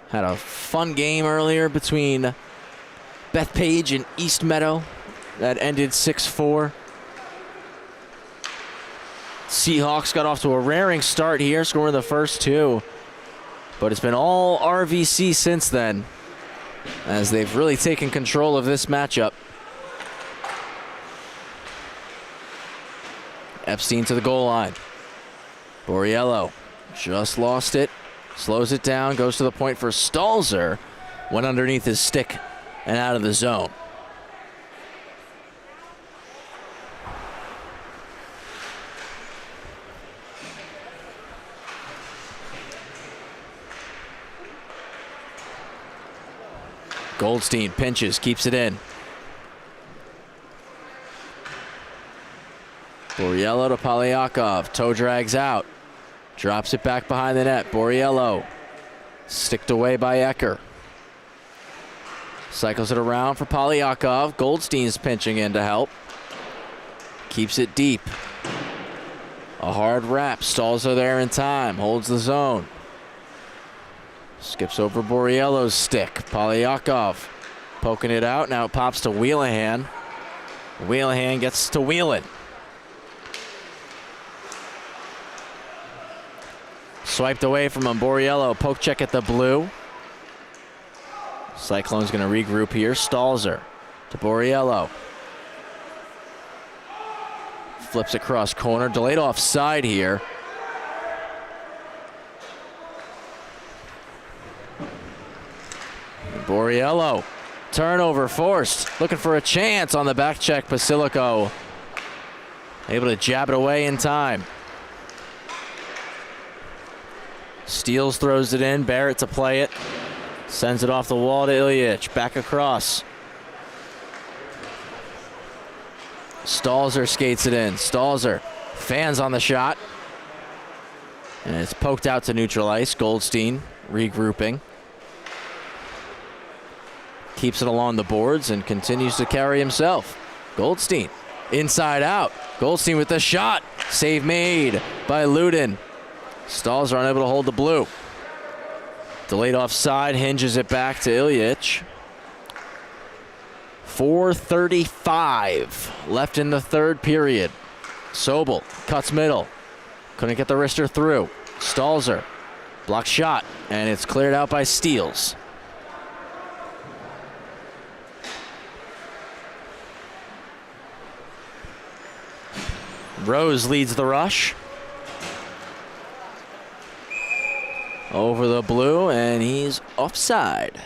Had a fun game earlier between Bethpage and East Meadow that ended 6-4. Seahawks got off to a raring start here, scoring the first 2. But it's been all RVC since then, as they've really taken control of this matchup. Epstein to the goal line. Borriello just lost it. Slows it down, goes to the point for Stalzer. Went underneath his stick and out of the zone. Goldstein pinches, keeps it in. Borriello to Polyakov. Toe drags out. Drops it back behind the net. Borriello. Sticked away by Ecker. Cycles it around for Polyakov. Goldstein's pinching in to help. keeps it deep. A hard wrap. Stalls are there in time. Holds the zone. Skips over Borriello's stick. Polyakov poking it out. Now it pops to Wheelahan. Wheelahan gets to Wheelan. Swiped away from him. Borriello, poke check at the blue. Cyclone's going to regroup here. Stalzer to Borriello. Flips across corner. Delayed offside here. Borriello. Turnover forced. Looking for a chance on the back check. Basilico able to jab it away in time. Steals, throws it in. Barrett to play it. Sends it off the wall to Ilyich. Back across. Stalzer skates it in. Stalzer fans on the shot. And it's poked out to neutral ice. Goldstein regrouping. Keeps it along the boards and continues to carry himself. Goldstein inside out. Goldstein with the shot. Save made by Ludin. Stalzer unable to hold the blue. Delayed offside, hinges it back to Ilyich. 4:35 left in the third period. Sobel cuts middle. Couldn't get the wrister through. Stalzer, block shot, and it's cleared out by Steels. Rose leads the rush. Over the blue, and he's offside.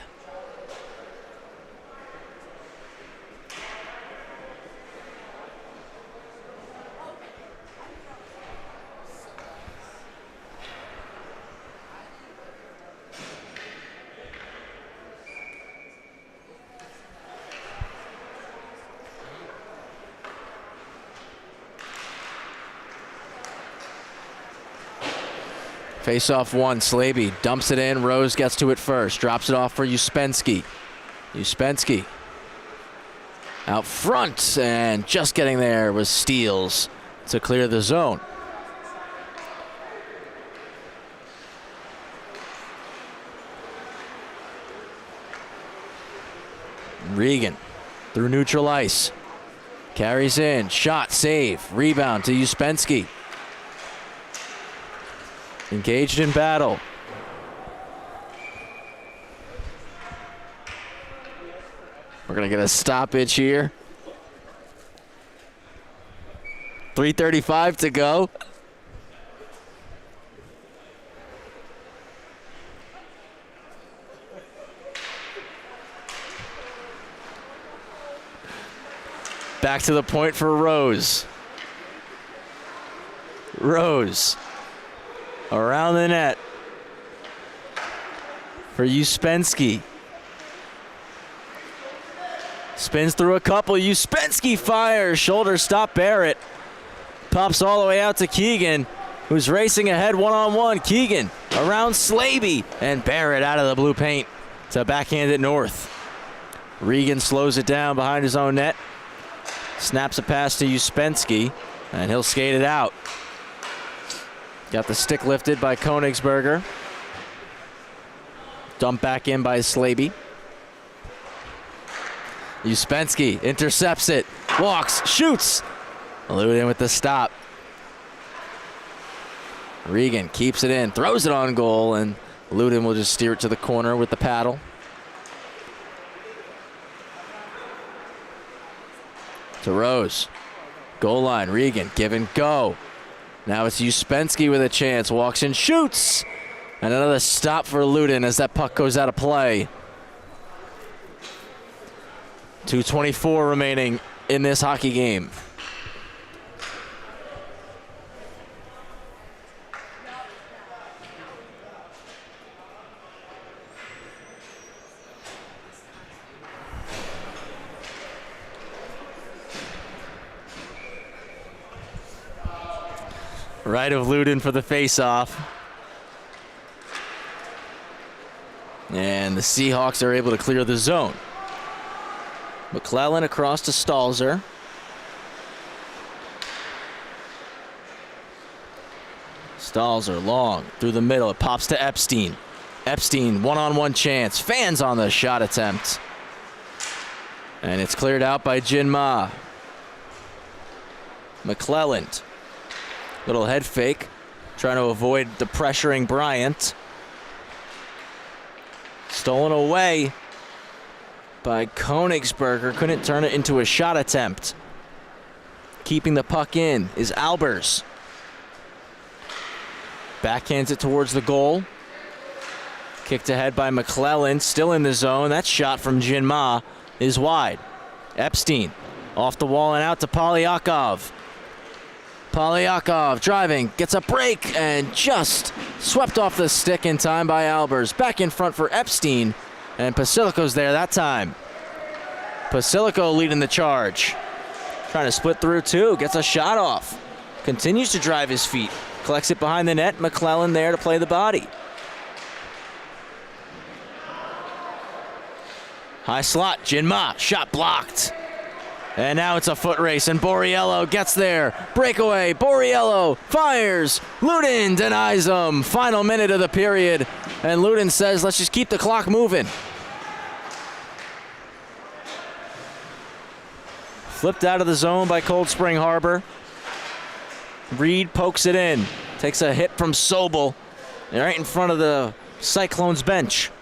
Face-off one, Slaby dumps it in. Rose gets to it first. Drops it off for Uspensky. Uspensky out front, and just getting there was Steels to clear the zone. Regan through neutral ice. Carries in. Shot, save. Rebound to Uspensky. Engaged in battle. We're going to get a stoppage here. 3:35 to go. Back to the point for Rose. Rose. Around the net for Uspensky. Spins through a couple. Uspensky fires. Shoulder stop Barrett. Pops all the way out to Keegan, who's racing ahead one-on-one. Keegan around Slaby, and Barrett out of the blue paint to backhand it north. Regan slows it down behind his own net. Snaps a pass to Uspensky, and he'll skate it out. Got the stick lifted by Konigsberger. Dumped back in by Slaby. Uspensky intercepts it. Walks, shoots. Ludin with the stop. Regan keeps it in, throws it on goal, and Ludin will just steer it to the corner with the paddle. To Rose. Goal line, Regan, give and go. Now it's Uspensky with a chance. Walks in, shoots. And another stop for Ludin as that puck goes out of play. 2:24 remaining in this hockey game. Right of Ludin for the face-off. And the Seahawks are able to clear the zone. McClellan across to Stalzer. Stalls are long through the middle. It pops to Epstein. Epstein, one-on-one chance. Fans on the shot attempt. And it's cleared out by Jin Ma. McClelland. Little head fake. Trying to avoid the pressuring Bryant. Stolen away by Königsberger. Couldn't turn it into a shot attempt. Keeping the puck in is Albers. Backhands it towards the goal. Kicked ahead by McClelland. Still in the zone. That shot from Jin Ma is wide. Epstein off the wall and out to Polyakov. Polyakov driving, gets a break and just swept off the stick in time by Albers. Back in front for Epstein, and Pasilico's there that time. Pasilico leading the charge. Trying to split through too, gets a shot off. Continues to drive his feet. Collects it behind the net. McClelland there to play the body. High slot, Jin Ma, shot blocked. And now it's a foot race, and Borriello gets there. Breakaway, Borriello fires. Ludin denies him. Final minute of the period, and Ludin says, let's just keep the clock moving. Flipped out of the zone by Cold Spring Harbor. Reed pokes it in. Takes a hit from Sobel. Right in front of the Cyclones bench.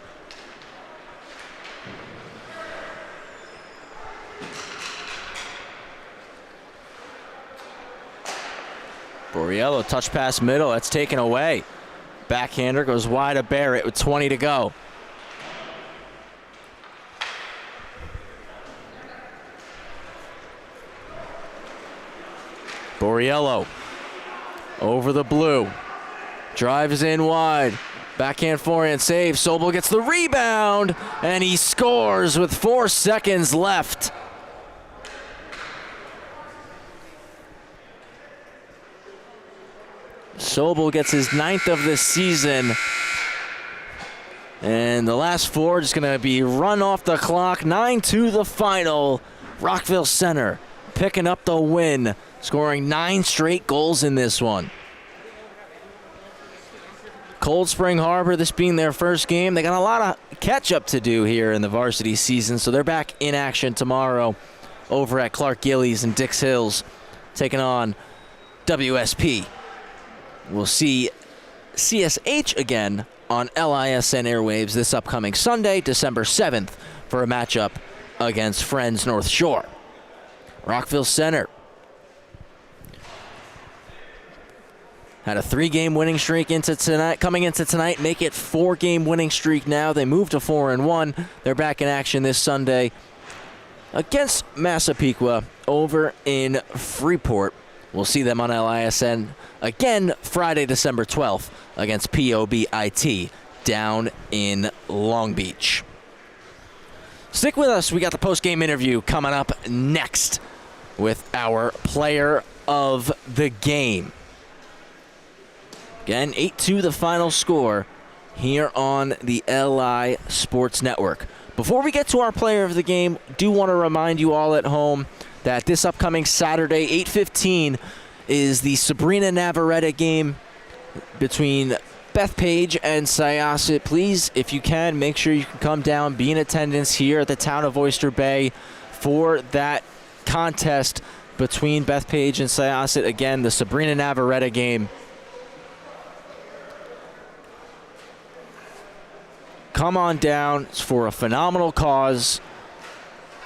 Borriello touch pass middle. That's taken away. Backhander goes wide of Barrett with 20 to go. Borriello over the blue. Drives in wide. Backhand forehand save. Sobel gets the rebound, and he scores with 4 seconds left. Sobel gets his 9th of the season. And the last 4 just going to be run off the clock. 9-2 the final. Rockville Center picking up the win, scoring 9 straight goals in this one. Cold Spring Harbor, this being their first game, they got a lot of catch-up to do here in the varsity season, so they're back in action tomorrow over at Clark Gillies and Dix Hills, taking on WSP. We'll see CSH again on LISN airwaves this upcoming Sunday, December 7th, for a matchup against Friends North Shore. Rockville Center had a 3-game winning streak coming into tonight, make it 4-game winning streak now. They moved to 4-1. They're back in action this Sunday against Massapequa over in Freeport. We'll see them on LISN again Friday, December 12th against POBIT down in Long Beach. Stick with us. We got the post-game interview coming up next with our player of the game. Again, 8-2 the final score here on the LI Sports Network. Before we get to our player of the game, do want to remind you all at home that this upcoming Saturday, 8:15, is the Sabrina Navarrete game between Bethpage and Syosset. Please, if you can, make sure you can come down, be in attendance here at the town of Oyster Bay for that contest between Bethpage and Syosset. Again, the Sabrina Navarrete game. Come on down. It's for a phenomenal cause.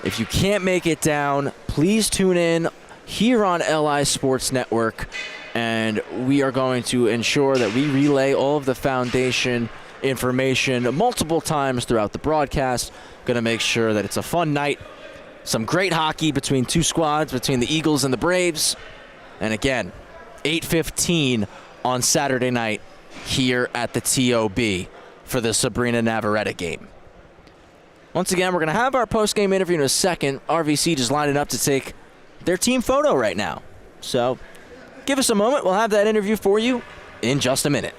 If you can't make it down, please tune in here on LI Sports Network, and we are going to ensure that we relay all of the foundation information multiple times throughout the broadcast. Going to make sure that it's a fun night. Some great hockey between 2 squads, between the Eagles and the Braves. And again, 8:15 on Saturday night here at the TOB for the Sabrina Navarrete game. Once again, we're going to have our post-game interview in a second. RVC just lining up to take their team photo right now. So give us a moment. We'll have that interview for you in just a minute.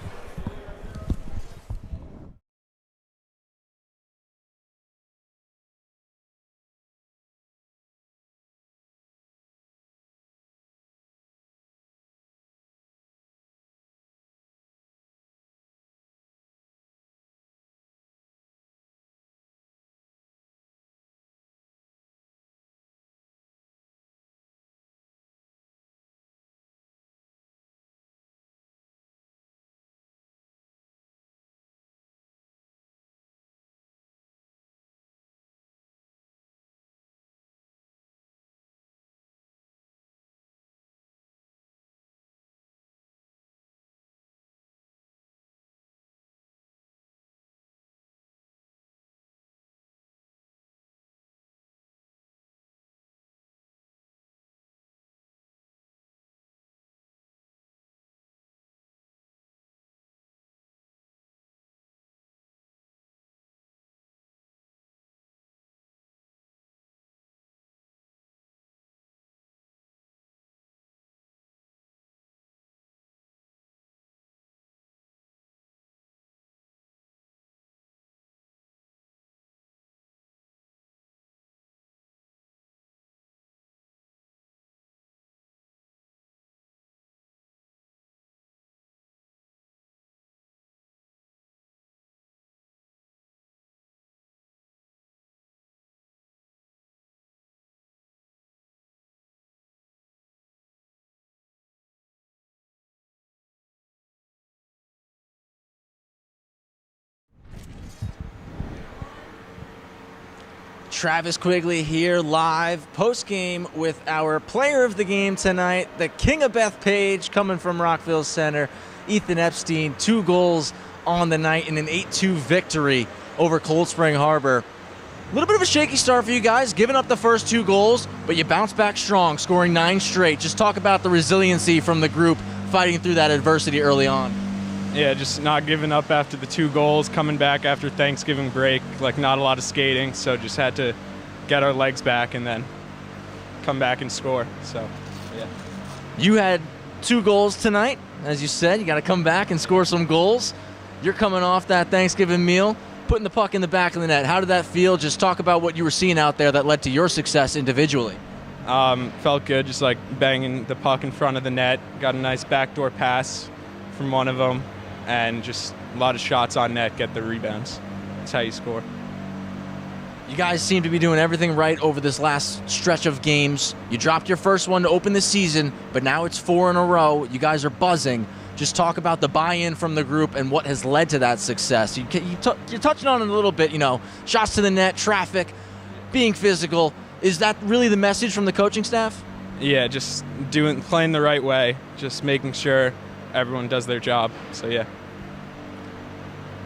Travis Quigley here live post-game with our player of the game tonight, the King of Bethpage, coming from Rockville Center, Ethan Epstein. 2 goals on the night in an 8-2 victory over Cold Spring Harbor. A little bit of a shaky start for you guys, giving up the first 2 goals, but you bounced back strong, scoring 9 straight. Just talk about the resiliency from the group fighting through that adversity early on. Yeah, just not giving up after the 2 goals, coming back after Thanksgiving break, like not a lot of skating, so just had to get our legs back and then come back and score. So, yeah. You had 2 goals tonight. As you said, you got to come back and score some goals. You're coming off that Thanksgiving meal, putting the puck in the back of the net. How did that feel? Just talk about what you were seeing out there that led to your success individually. Felt good, just like banging the puck in front of the net. Got a nice backdoor pass from one of them, and just a lot of shots on net, get the rebounds. That's how you score. You guys seem to be doing everything right over this last stretch of games. You dropped your first one to open the season, but now it's 4 in a row. You guys are buzzing. Just talk about the buy-in from the group and what has led to that success. You're touching on it a little bit, shots to the net, traffic, being physical. Is that really the message from the coaching staff? Yeah, just playing the right way, just making sure everyone does their job. So, yeah.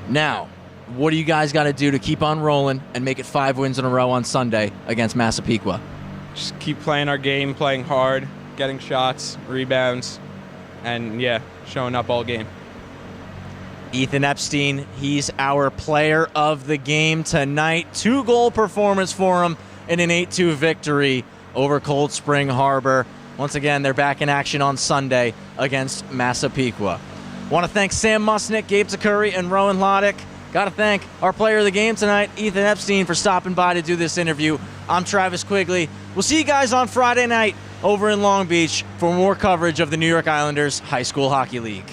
Now, what do you guys got to do to keep on rolling and make it 5 wins in a row on Sunday against Massapequa? Just keep playing our game, playing hard, getting shots, rebounds, and, yeah, showing up all game. Ethan Epstein, he's our player of the game tonight. 2-goal performance for him in an 8-2 victory over Cold Spring Harbor. Once again, they're back in action on Sunday against Massapequa. Want to thank Sam Musnick, Gabe Zakuri, and Rowan Loddick. Got to thank our player of the game tonight, Ethan Epstein, for stopping by to do this interview. I'm Travis Quigley. We'll see you guys on Friday night over in Long Beach for more coverage of the New York Islanders High School Hockey League.